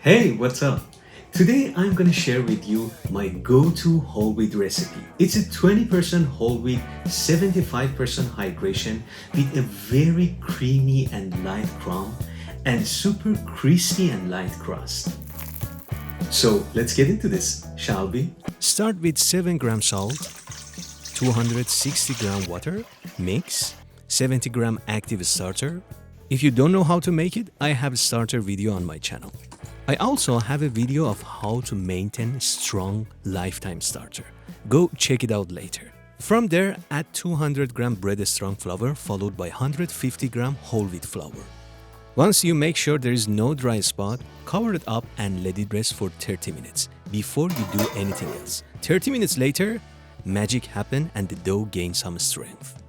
Hey, what's up? Today I'm gonna share with you my go-to whole wheat recipe. It's a 20% whole wheat, 75% hydration with a very creamy and light crumb and super crispy and light crust. So let's get into this, shall we? Start with 7 gram salt, 260 gram water, mix, 70 gram active starter. If you don't know how to make it, I have a starter video on my channel. I also have a video of how to maintain strong lifetime starter. Go check it out later. From there, add 200 gram bread strong flour followed by 150 gram whole wheat flour. Once you make sure there is no dry spot, cover it up and let it rest for 30 minutes before you do anything else. 30 minutes later, magic happens and the dough gains some strength.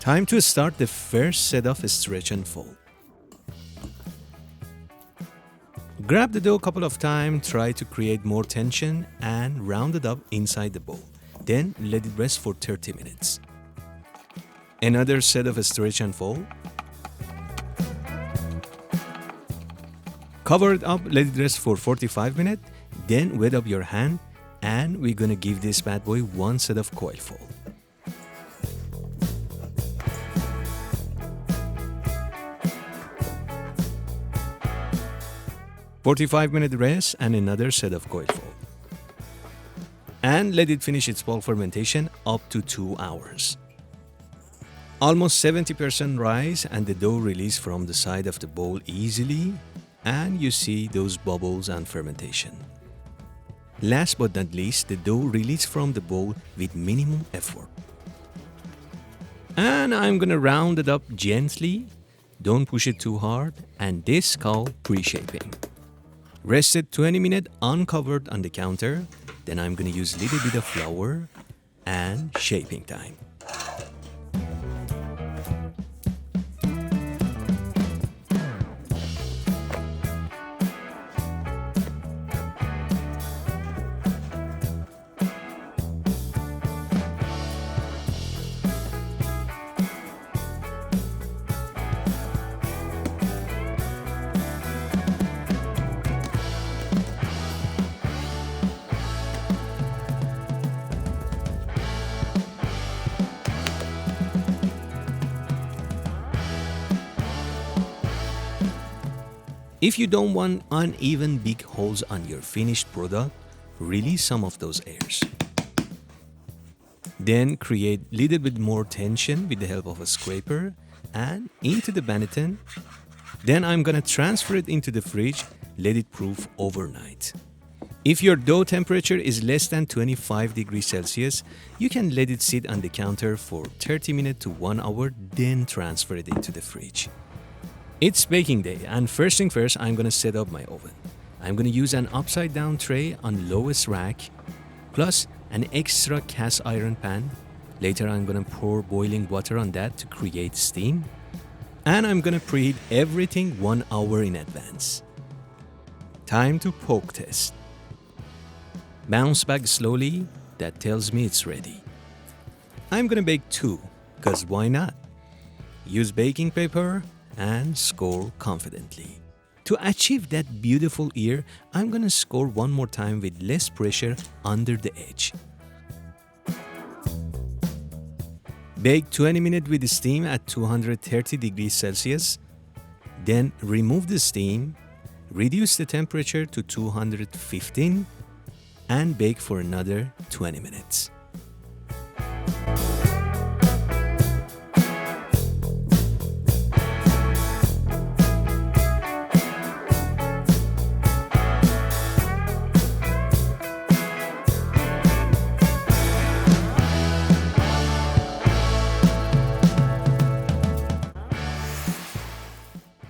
Time to start the first set of stretch and fold. Grab the dough a couple of times, try to create more tension and round it up inside the bowl. Then let it rest for 30 minutes. Another set of stretch and fold. Cover it up, let it rest for 45 minutes. Then wet up your hand and we're gonna give this bad boy one set of coil fold. 45-minute rest and another set of coil fold. And let it finish its bulk fermentation up to 2 hours. Almost 70% rise and the dough release from the side of the bowl easily and you see those bubbles and fermentation. Last but not least, the dough release from the bowl with minimum effort. And I'm gonna round it up gently, don't push it too hard, and this is called pre-shaping. Rest it 20 minutes uncovered on the counter. Then I'm gonna use a little bit of flour and shaping time. If you don't want uneven big holes on your finished product, release some of those airs. Then create a little bit more tension with the help of a scraper and into the banneton. Then I'm gonna transfer it into the fridge, let it proof overnight. If your dough temperature is less than 25 degrees Celsius, you can let it sit on the counter for 30 minutes to 1 hour, then transfer it into the fridge. It's baking day and first thing first, I'm gonna set up my oven. I'm gonna use an upside down tray on lowest rack plus an extra cast iron pan. Later I'm gonna pour boiling water on that to create steam. And I'm gonna preheat everything 1 hour in advance. Time to poke test. Bounce back slowly, that tells me it's ready. I'm gonna bake 2, cause why not? Use baking paper and score confidently. To achieve that beautiful ear, I'm gonna score one more time with less pressure under the edge. Bake 20 minutes with steam at 230 degrees Celsius. Then remove the steam, reduce the temperature to 215 and bake for another 20 minutes.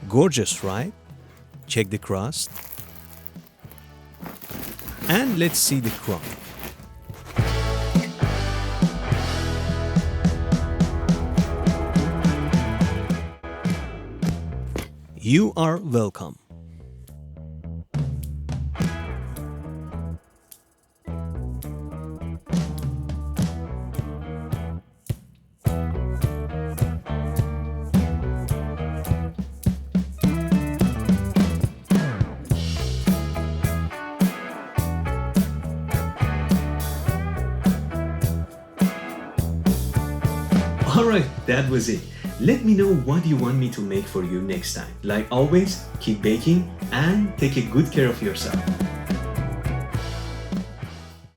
Gorgeous, right? Check the crust. And let's see the crumb. You are welcome. Alright, that was it. Let me know what you want me to make for you next time. Like always, keep baking and take a good care of yourself.